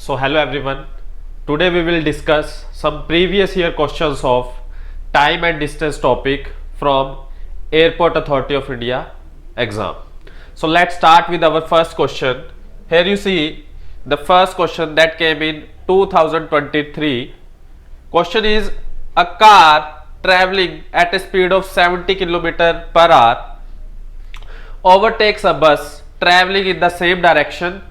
So hello everyone, today we will discuss some previous year questions of time and distance topic from Airport Authority of India exam. So let's start with our first question. Here you see the first question that came in 2023. Question is, a car traveling at a speed of 70 km per hour overtakes a bus traveling in the same direction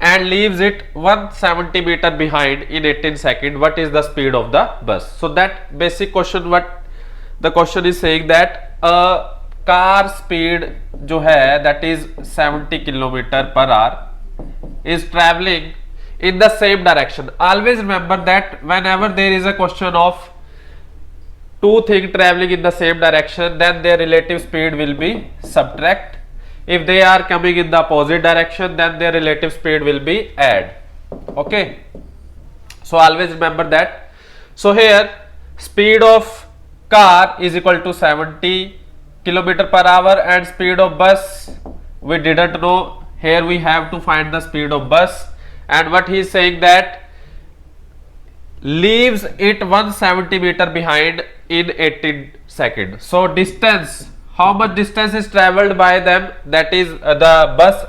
and leaves it 170 meter behind in 18 seconds. What is the speed of the bus? So that basic question, what the question is saying that a car speed जो है that is 70 kilometer per hour is traveling in the same direction. Always remember that whenever there is a question of two things traveling in the same direction, then their relative speed will be subtract. If they are coming in the opposite direction, then their relative speed will be add. Okay, so always remember that. So here speed of car is equal to 70 km per hour and speed of bus we didn't know. Here we have to find the speed of bus, and what he is saying that leaves it 170 meter behind in 18 seconds. So distance, how much distance is traveled by them, that is the bus,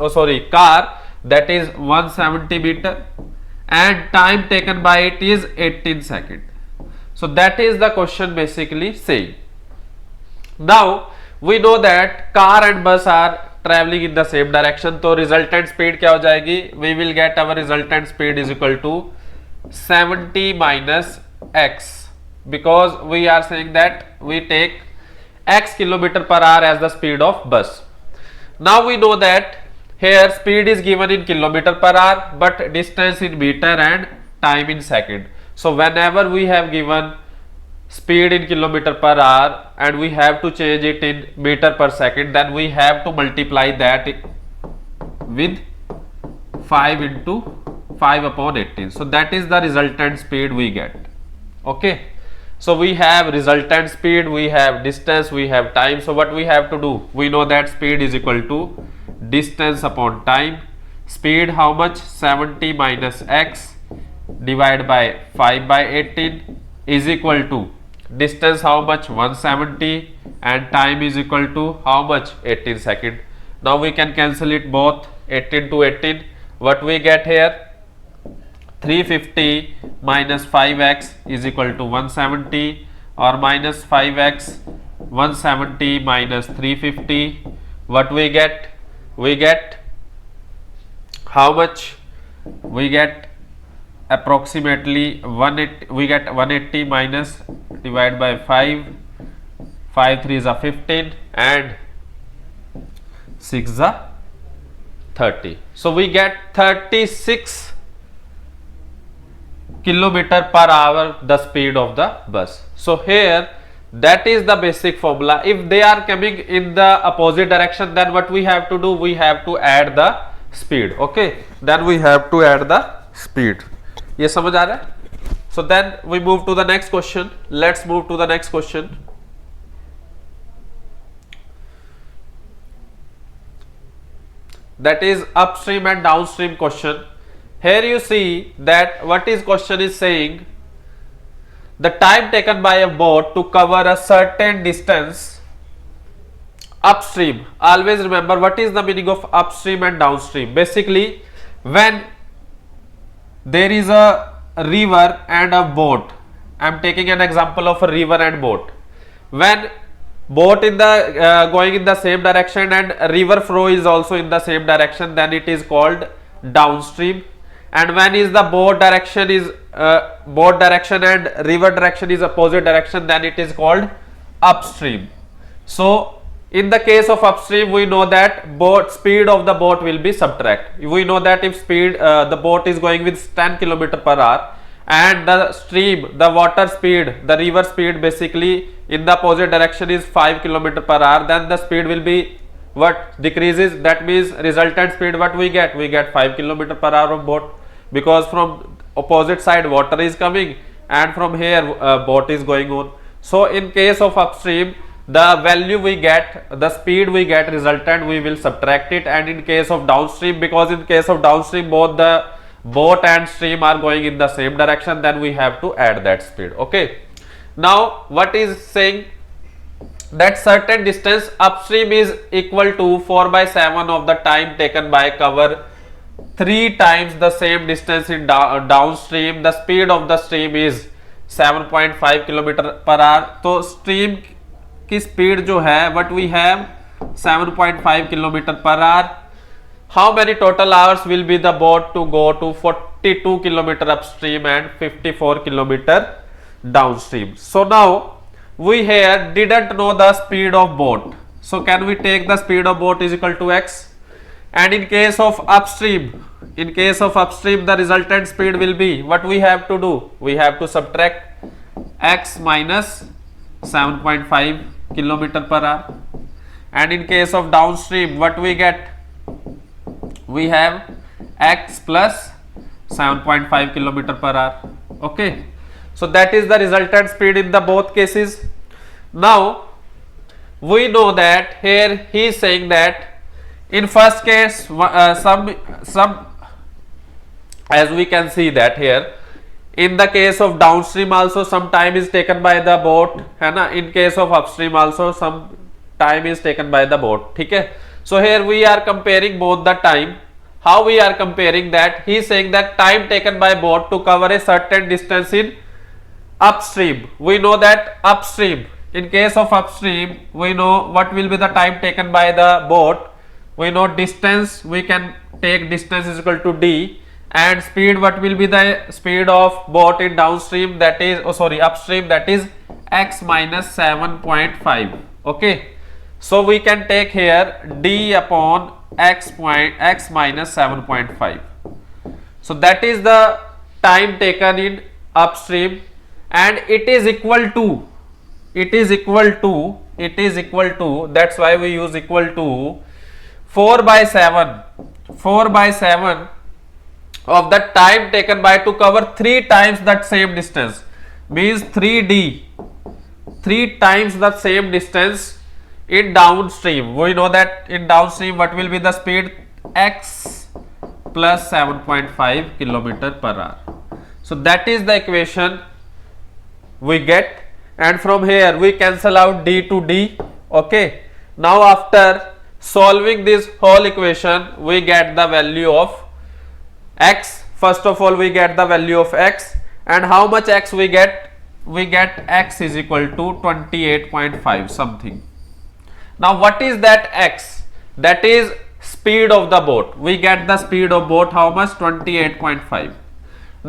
car, that is 170 meter, and time taken by it is 18 seconds. So that is the question basically saying. Now we know that car and bus are traveling in the same direction, so resultant speed क्या हो जाएगी, we will get our resultant speed is equal to 70 minus x, because we are saying that we take x kilometer per hour as the speed of bus. Now we know that here speed is given in kilometer per hour but distance in meter and time in second. So whenever we have given speed in kilometer per hour and we have to change it in meter per second, then we have to multiply that with 5 into 5 upon 18. So that is the resultant speed we get. Okay, so we have resultant speed, we have distance, we have time. So what we have to do, we know that speed is equal to distance upon time. Speed how much, 70 minus x divided by 5 by 18 is equal to distance how much, 170, and time is equal to how much, 18 seconds. Now we can cancel it both, 18 to 18. What we get here, 350 minus 5x is equal to 170, or minus 5x, 170 minus 350. What we get? We get how much? We get approximately 180. We get 180 minus divided by 5. 5 3 is a 15 and 6 is a 30. So we get 36 kilometer per hour the speed of the bus. So here that is the basic formula. If they are coming in the opposite direction, then what we have to do, we have to add the speed. Okay, then we have to add the speed. ये समझ आ रहा है? So then we move to the next question. Let's move to the next question. That is upstream and downstream question. Here you see that what is question is saying, the time taken by a boat to cover a certain distance upstream. Always remember what is the meaning of upstream and downstream. Basically, when there is a river and a boat, I am taking an example of a river and boat. When boat in the going in the same direction and river flow is also in the same direction, then it is called downstream. And when is the boat direction is boat direction and river direction is opposite direction, then it is called upstream. So in the case of upstream, we know that boat speed of the boat will be subtract. We know that if speed the boat is going with 10 km per hour and the stream, the water speed, the river speed basically in the opposite direction is 5 km per hour, then the speed will be what, decreases. That means resultant speed what we get, 5 km per hour of boat, because from opposite side water is coming and from here boat is going on. So in case of upstream, the value we get, the speed we get resultant, we will subtract it. And in case of downstream, because in case of downstream both the boat and stream are going in the same direction, then we have to add that speed. Okay. Now what is saying that certain distance upstream is equal to 4/7 of the time taken by cover 3 times the same distance in downstream. The speed of the stream is 7.5 kilometre per hour. तो stream की speed जो है what we have 7.5 kilometre per hour. How many total hours will be the boat to go to 42 kilometer upstream and 54 kilometer downstream? So now we here didn't know the speed of boat. So can we take the speed of boat is equal to x? And in case of upstream, the resultant speed will be, what we have to do? We have to subtract x minus 7.5 kilometer per hour. And in case of downstream, what we get? We have x plus 7.5 kilometer per hour. Okay. So that is the resultant speed in the both cases. Now we know that here he is saying that in first case some as we can see that here in the case of downstream also some time is taken by the boat, है ना. In case of upstream also some time is taken by the boat. ठीक है. So here we are comparing both the time. How we are comparing that? He is saying that time taken by boat to cover a certain distance in upstream. We know that upstream. In case of upstream, we know what will be the time taken by the boat. We know distance. We can take distance is equal to d, and speed. What will be the speed of boat in downstream? That is, upstream. That is x minus 7.5. Okay. So we can take here d upon x minus 7.5. So that is the time taken in upstream, and it is equal to, that's why we use equal to 4/7 of the time taken by to cover 3 times that same distance, means 3d, 3 times the same distance in downstream. We know that in downstream what will be the speed? X plus 7.5 kilometer per hour. So that is the equation we get, and from here we cancel out d to d. Okay. Now after solving this whole equation, we get the value of x. First of all we get the value of x, and how much x we get? We get x is equal to 28.5 something. Now what is that x? That is speed of the boat. We get the speed of boat, how much? 28.5.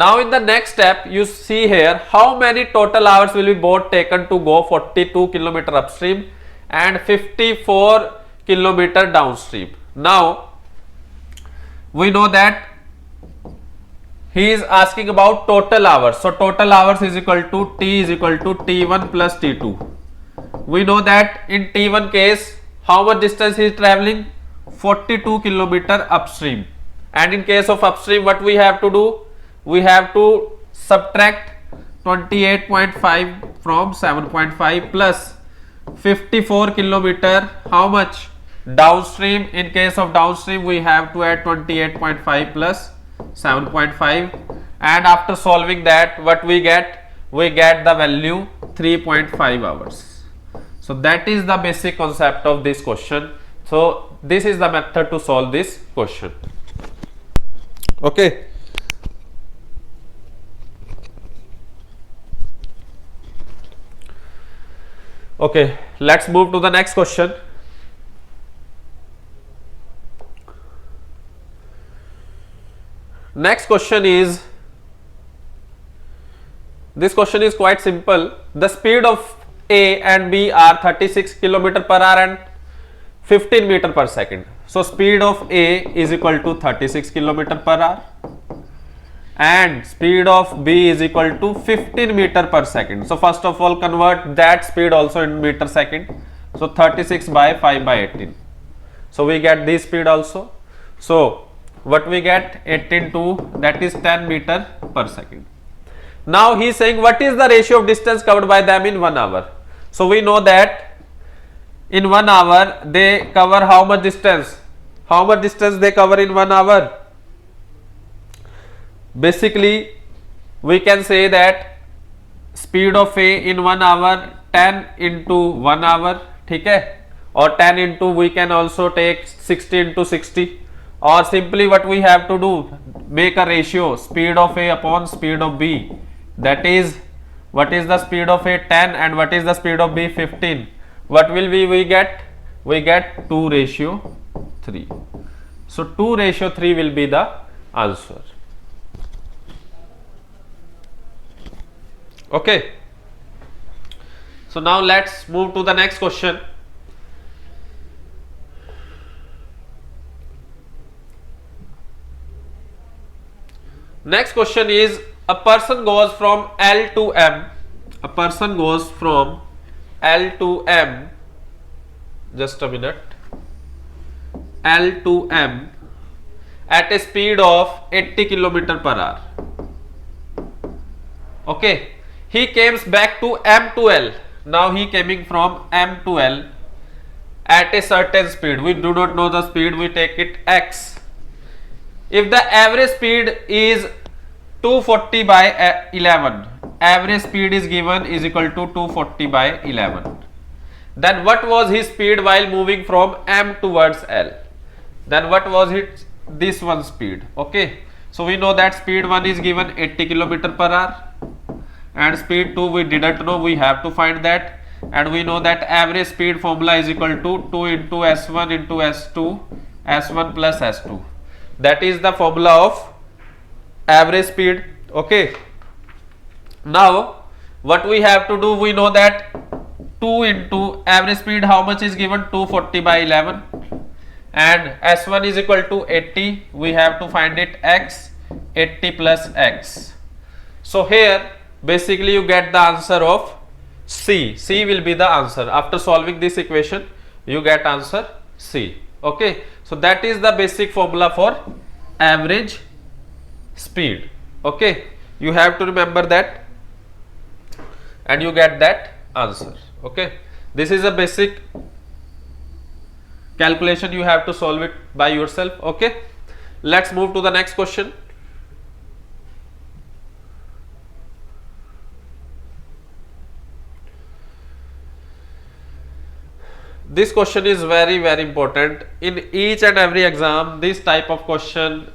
Now in the next step you see here how many total hours will be boat taken to go 42 kilometer upstream and 54 kilometer downstream. Now we know that he is asking about total hours. So total hours is equal to t is equal to t1 plus t2. We know that in T1 case, how much distance he is traveling? 42 kilometer upstream. And in case of upstream, what we have to do? We have to subtract 28.5 from 7.5 plus 54 kilometer. How much? Downstream. In case of downstream, we have to add 28.5 plus 7.5. And after solving that, what we get? We get the value 3.5 hours. So that is the basic concept of this question. So this is the method to solve this question. Okay. Okay, let's move to the next question. Next question is, this question is quite simple. The speed of A and B are 36 kilometer per hour and 15 meter per second. So speed of A is equal to 36 kilometer per hour and speed of B is equal to 15 meter per second. So first of all convert that speed also in meter second. So 36 by 5/18. So we get this speed also. So what we get? 18 that is 10 meter per second. Now he is saying what is the ratio of distance covered by them in 1 hour. So we know that in 1 hour they cover how much distance? How much distance they cover in 1 hour? basically we can say that speed of A in 1 hour 10 into 1 hour, ठीक है, or 10 into we can also take 60 into 60, or simply what we have to do, make a ratio speed of A upon speed of B, that is what is the speed of A 10 and what is the speed of B 15. What will we get? We get 2:3. So 2:3 will be the answer. Okay. So now let's move to the next question. Next question is, a person goes from L to M. A person goes from L to M. Just a minute. L to M at a speed of 80 km per hour. Okay. He comes back to M to L. Now he coming from M to L at a certain speed. We do not know the speed. We take it X. If the average speed is 240 by 11, average speed is given is equal to 240 by 11. Then what was his speed while moving from M towards L? Then what was this one speed? Okay. So we know that speed 1 is given 80 km per hour. And speed 2 we didn't know, we have to find that, and we know that average speed formula is equal to 2 into S1 into S2, S1 plus S2. That is the formula of average speed. Okay. Now what we have to do, we know that 2 into average speed, how much is given? 240 by 11, and S1 is equal to 80. We have to find it X, 80 plus X. So here basically you get the answer of C. C will be the answer. After solving this equation, you get answer C. Okay. So that is the basic formula for average speed. Okay. You have to remember that and you get that answer. Okay. This is a basic calculation. You have to solve it by yourself. Okay. Let's move to the next question. This question is very important. In each and every exam, this type of question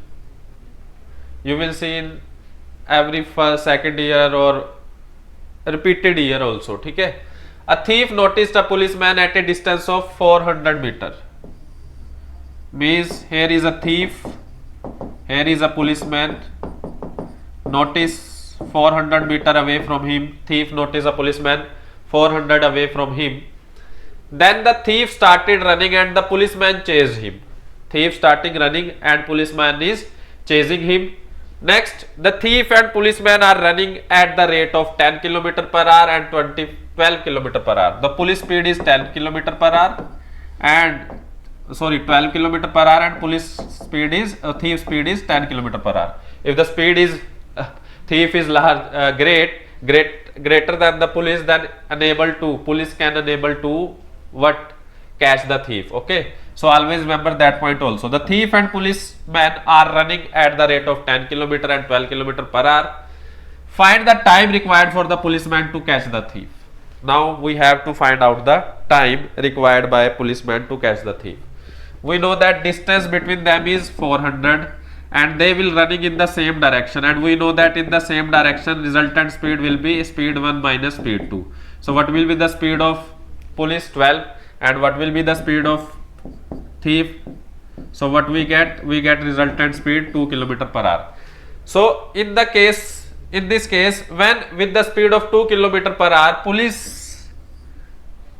you will see in every first, second year or repeated year also. Okay? A thief noticed a policeman at a distance of 400 meter. Means here is a thief, here is a policeman. Notice 400 meter away from him. Thief noticed a policeman 400 away from him. Then the thief started running and the policeman chased him. Thief starting running and policeman is chasing him. Next, the thief and policeman are running at the rate of 10 km per hour and 12 km per hour. The police speed is 10 km per hour and 12 km per hour, and police speed is thief speed is 10 km per hour. If the speed is thief is large, greater than the police, then police can enable to catch the thief. Okay. So always remember that point also. The thief and policeman are running at the rate of 10 km and 12 km per hour. Find the time required for the policeman to catch the thief. Now we have to find out the time required by a policeman to catch the thief. We know that distance between them is 400 and they will running in the same direction, and we know that in the same direction resultant speed will be speed 1 minus speed 2. So what will be the speed of police? 12. And what will be the speed of thief? So what we get? We get resultant speed 2 km per hour. So in this case, when with the speed of 2 km per hour, police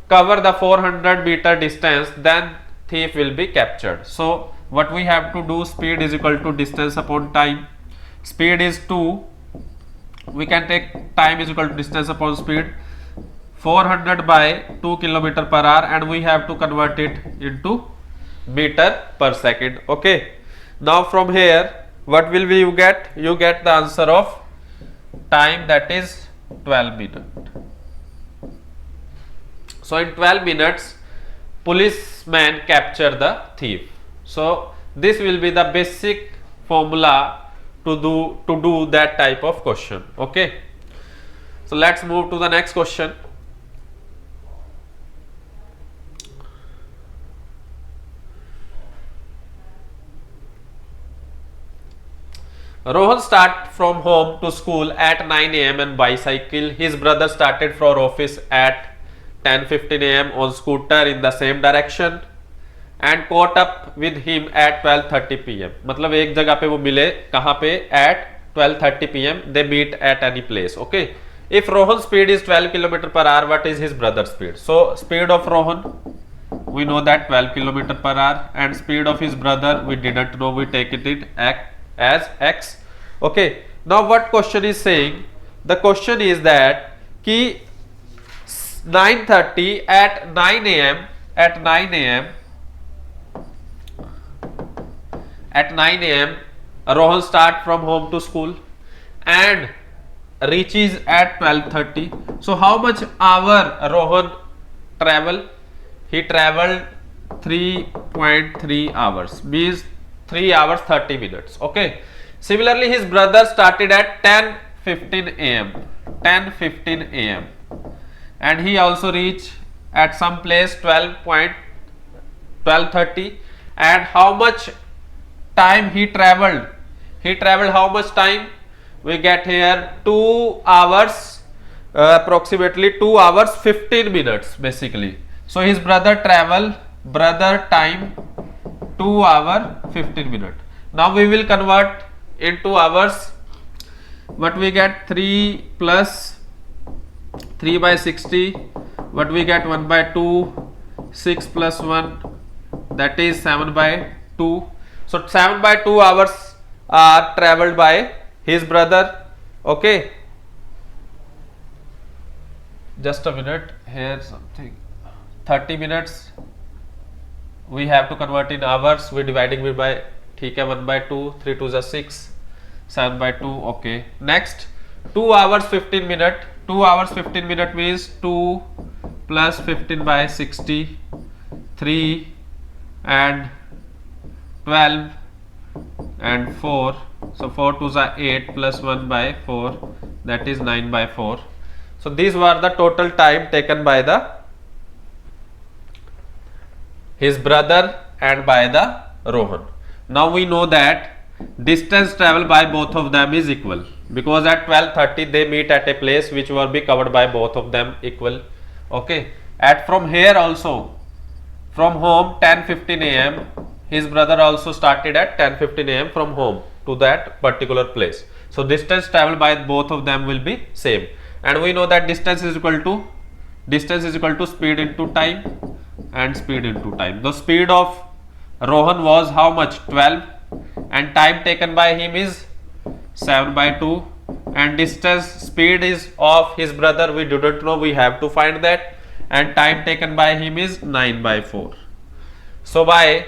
cover the 400 meter distance, then thief will be captured. So what we have to do, speed is equal to distance upon time. Speed is 2. We can take time is equal to distance upon speed. 400 by 2 km per hour, and we have to convert it into meter per second. Okay. Now from here, what will you get? You get the answer of time, that is 12 minutes. So in 12 minutes, policeman capture the thief. So this will be the basic formula to do that type of question. Okay, so let's move to the next question. Rohan start from home to school at 9 a.m. on bicycle. His brother started for office at 10:15 a.m. on scooter in the same direction and caught up with him at 12:30 p.m. मतलब एक जगह पे वो मिले, कहाँ पे? At 12:30 p.m. they meet at any place. Okay. If Rohan's speed is 12 km per hour, what is his brother's speed? So speed of Rohan, we know that 12 km per hour, and speed of his brother we didn't know, we take it as x. Okay, now what question is saying? The question is that ki 9:30 at 9 a.m. at 9 a.m. Rohan start from home to school and reaches at 12:30. So how much hour Rohan travel? He traveled 3.3 hours, means 3 hours 30 minutes. Okay. Similarly, his brother started at 10:15 a.m. 10:15 a.m. and he also reached at some place 12:30. And how much time he traveled? He traveled how much time? We get here 2 hours, approximately 2 hours 15 minutes basically. So his brother time 2 hour 15 minutes. Now we will convert into hours. What we get? 3 plus 3 by 60. What we get? 1 by 2. 6 plus 1, that is 7 by 2. So 7 by 2 hours are traveled by his brother. Okay, just a minute here, something 30 minutes we have to convert in hours. We dividing it by, ठीक है, 1 by 2, 3 2 is 6, 7 by 2. Okay, next 2 hours 15 minute. 2 hours 15 minute means 2 plus 15 by 60, 3 and 12 and 4. So 4 2 is 8 plus 1 by 4, that is 9 by 4. So these were the total time taken by his brother and by the Rohan. Now we know that distance traveled by both of them is equal, because at 12:30 they meet at a place which will be covered by both of them equal. Okay, at from here also, from home 10:15 a.m. his brother also started at 10:15 a.m. from home to that particular place. So distance traveled by both of them will be same, and we know that distance is equal to speed into time and speed into time. The speed of Rohan was how much? 12, and time taken by him is 7 by 2, and distance speed is of his brother we didn't know, we have to find that, and time taken by him is 9 by 4. So by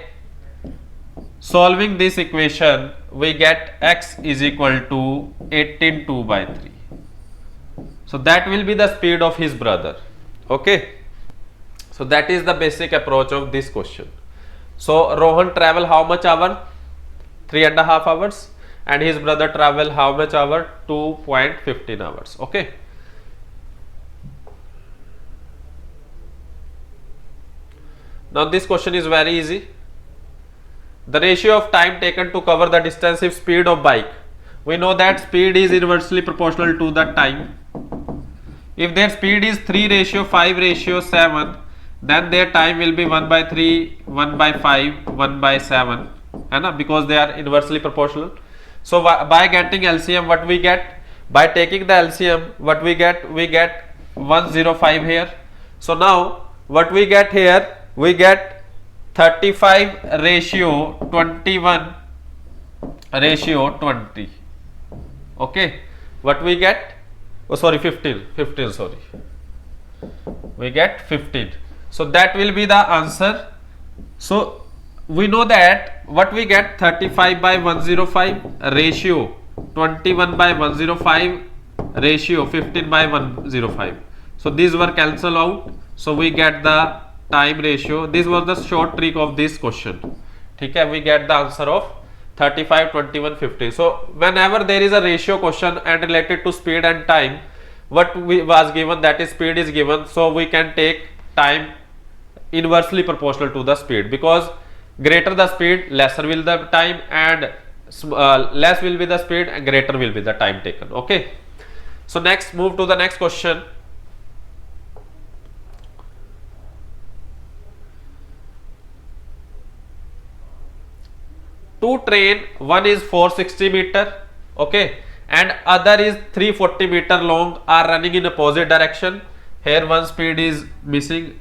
solving this equation we get x is equal to 18 2 by 3. So that will be the speed of his brother. Okay, so that is the basic approach of this question. So Rohan travel how much hour? 3.5 hours, and his brother travel how much hour? 2.15 hours. Okay, now this question is very easy. The ratio of time taken to cover the distance if speed of bike, we know that speed is inversely proportional to the time. If their speed is 3:5:7, then their time will be 1 by 3, 1 by 5, 1 by 7, because they are inversely proportional. So by getting LCM, what we get? By taking the LCM, what we get? We get 105 here. So now what we get here? We get 35:21:20. Okay, what we get? Oh sorry, 15 sorry, we get 15. So that will be the answer. So we know that what we get? 35/105 ratio 21/105 ratio 15/105. So these were cancelled out, so we get the time ratio. This was the short trick of this question. ठीक है, we get the answer of 35, 21, 50. So whenever there is a ratio question and related to speed and time, what was given, that is speed is given, so we can take time inversely proportional to the speed, because greater the speed, lesser will the time, and less will be the speed and greater will be the time taken. Okay, so next, move to the next question. Two train, one is 460 meter, okay, and other is 340 meter long, are running in opposite direction. Here one speed is missing,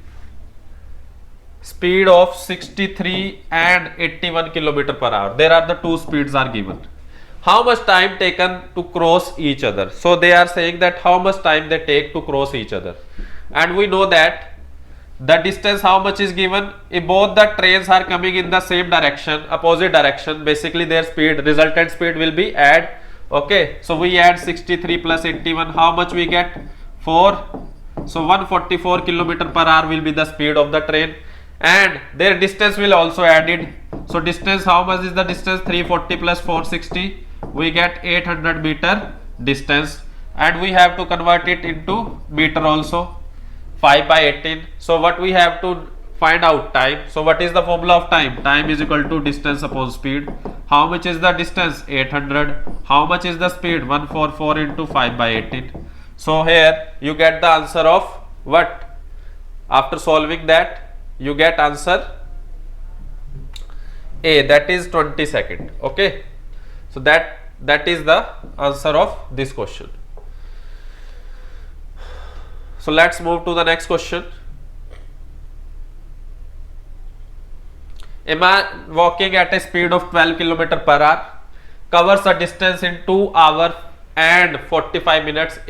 speed of 63 and 81 kilometer per hour. There are the two speeds are given. How much time taken to cross each other? So they are saying that how much time they take to cross each other, and we know that the distance how much is given. If both the trains are coming in the same direction, opposite direction, basically their speed, resultant speed will be add. Okay, so we add 63 plus 81, how much we get? 4. So 144 kilometer per hour will be the speed of the train, and their distance will also added. So distance, how much is the distance? 340 plus 460, we get 800 meter distance, and we have to convert it into meter also. 5 by 18. So what we have to find out? Time. So what is the formula of time? Time is equal to distance upon speed. How much is the distance? 800. How much is the speed? 144 into 5 by 18. So here you get the answer of what? After solving that, you get answer A, that is 20 seconds. Okay, so that is the answer of this question. So let's move to the next question. A man walking at a speed of 12 km per hour covers a distance in 2 hours and 45 minutes.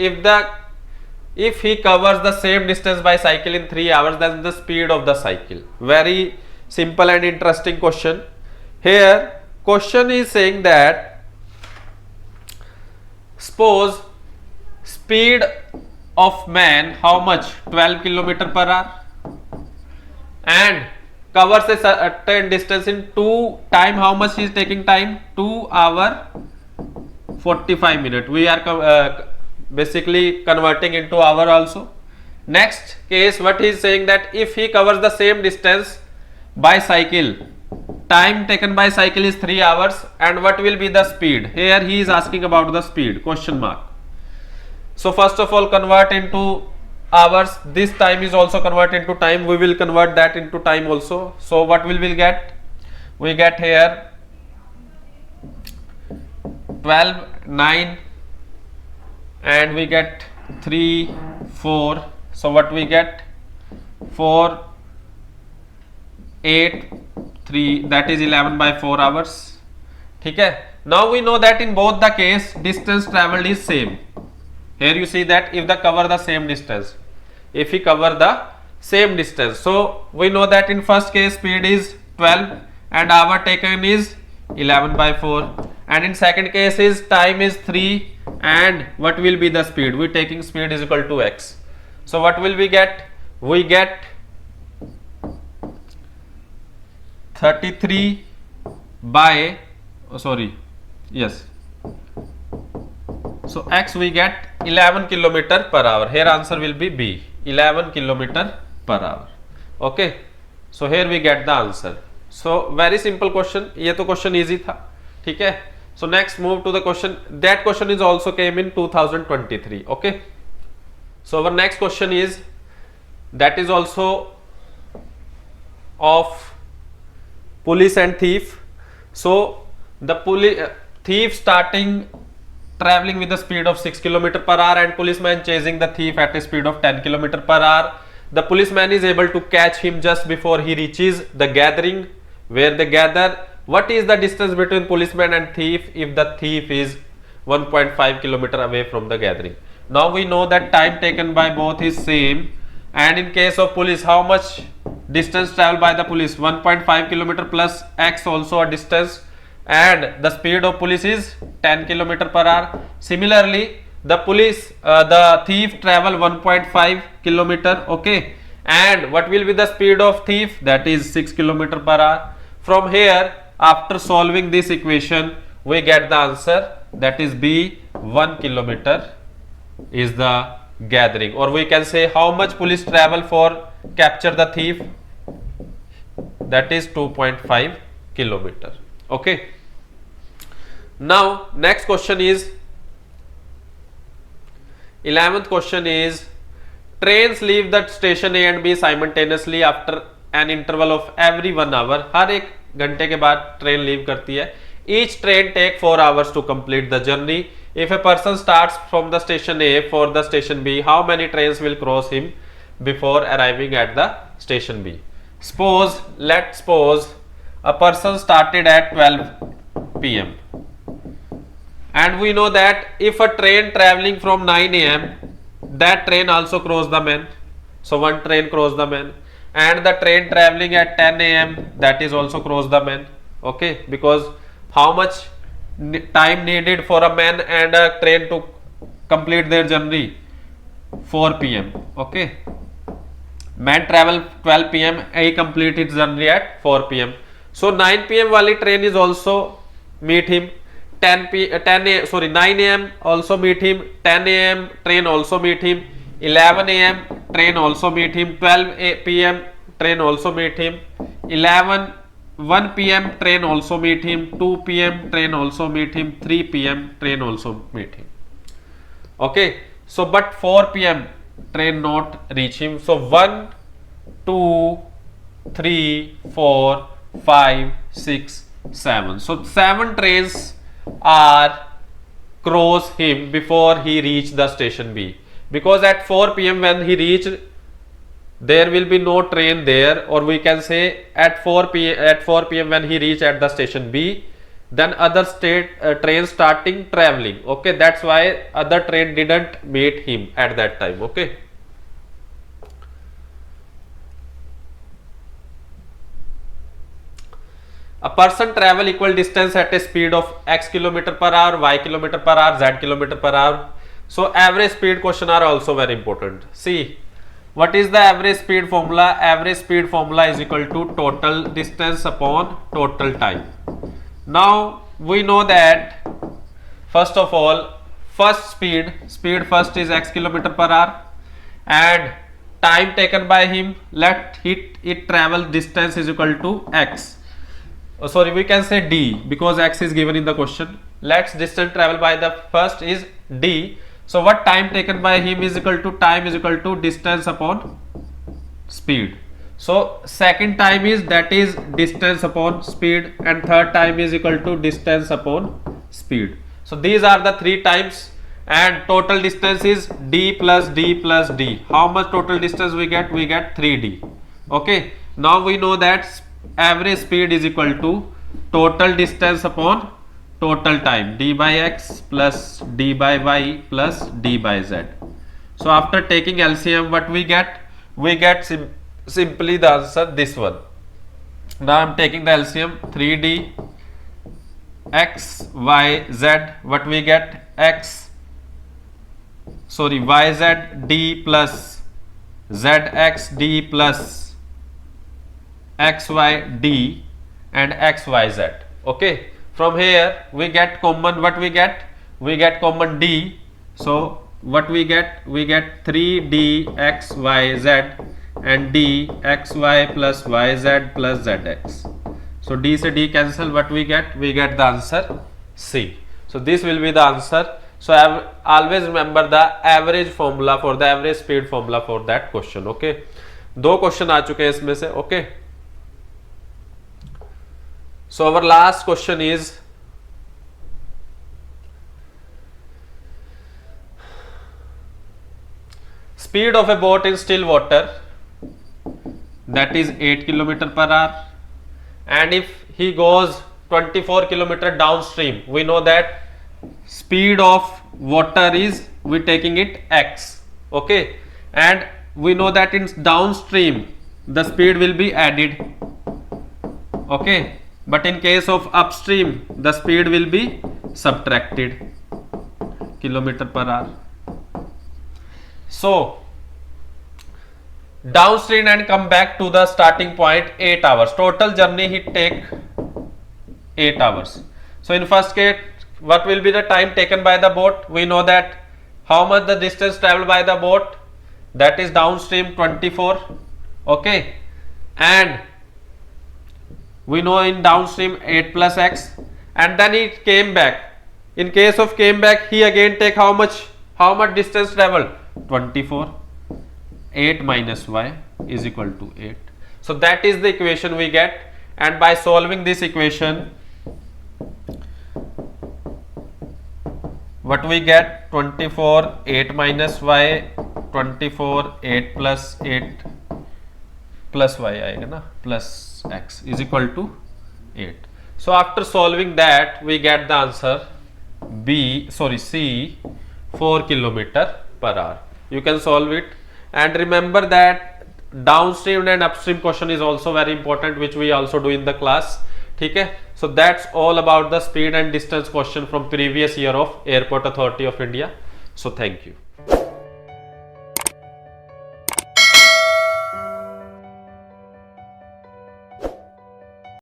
If he covers the same distance by cycle in 3 hours, then the speed of the cycle. Very simple and interesting question. Here question is saying that suppose speed of man how much? 12 km per hour, and covers a certain distance in 2 time. How much he is taking time? 2 hour 45 minutes. We are basically converting into hour also. Next case, what he is saying that if he covers the same distance by cycle, time taken by cycle is 3 hours, and what will be the speed? Here he is asking about the speed, question mark. So first of all, convert into hours. This time is also convert into time. We will convert that into time also. So what will we get? We get here 12, 9, and we get 3, 4. So what we get? 4, 8, 3. That is 11 by 4 hours. Okay. Now we know that in both the case distance traveled is same. Here you see that if the cover the same distance, if he cover the same distance, so we know that in first case speed is 12 and hour taken is 11 by 4, and in second case is time is 3, and what will be the speed? We taking speed is equal to x. So what will we get? We get 33 by so x we get 11 km per hour. Here answer will be B, 11 km per hour. Okay, so here we get the answer. So very simple question. ये तो question easy था, ठीक है. So next move to the question. That question is also came in 2023. Okay, so our next question is, that is also of police and thief. So the thief starting traveling with the speed of 6 km per hour, and policeman chasing the thief at a speed of 10 km per hour. The policeman is able to catch him just before he reaches the gathering where they gather. What is the distance between policeman and thief if the thief is 1.5 km away from the gathering? Now we know that time taken by both is same, and in case of police, how much distance traveled by the police? 1.5 km plus x also a distance, and the speed of police is 10 km per hour. Similarly, the thief travel 1.5 km. Okay, and what will be the speed of thief? That is 6 km per hour. From here after solving this equation, we get the answer, that is B, 1 kilometer is the gathering, or we can say how much police travel for capture the thief, that is 2.5 kilometer. Okay. Now next question is 11th question is, trains leave the station A and B simultaneously after an interval of every 1 hour. हर एक घंटे के बाद train leave करती है. Each train take 4 hours to complete the journey. If a person starts from the station A for the station B, how many trains will cross him before arriving at the station B? Let's suppose a person started at 12 p.m. and we know that if a train traveling from 9 a.m. that train also cross the man, so one train cross the man, and the train traveling at 10 a.m. that is also cross the man. Okay, because how much time needed for a man and a train to complete their journey? 4 p.m. Okay, man travel 12 p.m. he complete his journey at 4 p.m. so 9 p.m. wali train is also meet him, 9 a.m. also meet him, 10 a.m. train also meet him, 11 a.m. train also meet him, 12 p.m. train also meet him, 1 p.m. train also meet him, 2 p.m. train also meet him, 3 p.m. train also meet him. Okay, so but 4 p.m. train not reach him. So 1, 2, 3, 4, 5, 6, 7. So 7 trains are cross him before he reach the station B, because at 4 p.m. when he reached, there will be no train there, or we can say at 4 p.m. when he reach at the station B, then other train starting traveling. Okay, that's why other train didn't meet him at that time. Okay. A person travel equal distance at a speed of x kilometer per hour, y kilometer per hour, z kilometer per hour. So average speed question are also very important. See, what is the average speed formula? Average speed formula is equal to total distance upon total time. Now we know that first of all, first speed first is x kilometer per hour, and time taken by him, let it travel distance is equal to x. Sorry, we can say d, because x is given in the question. Let's distance travel by the first is d. So what time taken by him is equal to time is equal to distance upon speed. So second time is, that is distance upon speed, and third time is equal to distance upon speed. So these are the 3 times, and total distance is d plus d plus d. How much total distance we get? We get 3d. Okay, now we know that average speed is equal to total distance upon total time, d by x plus d by y plus d by z. So after taking LCM, what we get? We get simply the answer, this one. Now I am taking the LCM, 3d x y z. What we get? yz d plus zx d plus xy d and xyz. Okay, from here we get common, what we get? We get common d. So what we get? We get 3d xyz and d xy plus yz plus zx. So d se d cancel, what we get? We get the answer C. So this will be the answer. So always remember the average formula for the average speed formula for that question. Okay, 2 question आ चुके हैं इसमें से. Okay, so our last question is, speed of a boat in still water, that is 8 km per hour, and if he goes 24 km downstream, we know that speed of water is, we taking it x. Okay, and we know that in downstream the speed will be added. Okay, but in case of upstream the speed will be subtracted, kilometer per hour. So downstream and come back to the starting point 8 hours. Total journey he take 8 hours. So in first case, what will be the time taken by the boat? We know that how much the distance traveled by the boat, that is downstream 24, okay, and we know in downstream 8 plus x, and then it came back. In case of came back, he again take how much distance traveled? 24. 8 minus y is equal to 8. So that is the equation we get, and by solving this equation, what we get? 24 8 minus y, 24 8 plus y आएगा ना, plus x is equal to 8. So after solving that, we get the answer C 4 kilometer per hour. You can solve it, and remember that downstream and upstream question is also very important, which we also do in the class. ठीक है, so that's all about the speed and distance question from previous year of Airport Authority of India. So thank you.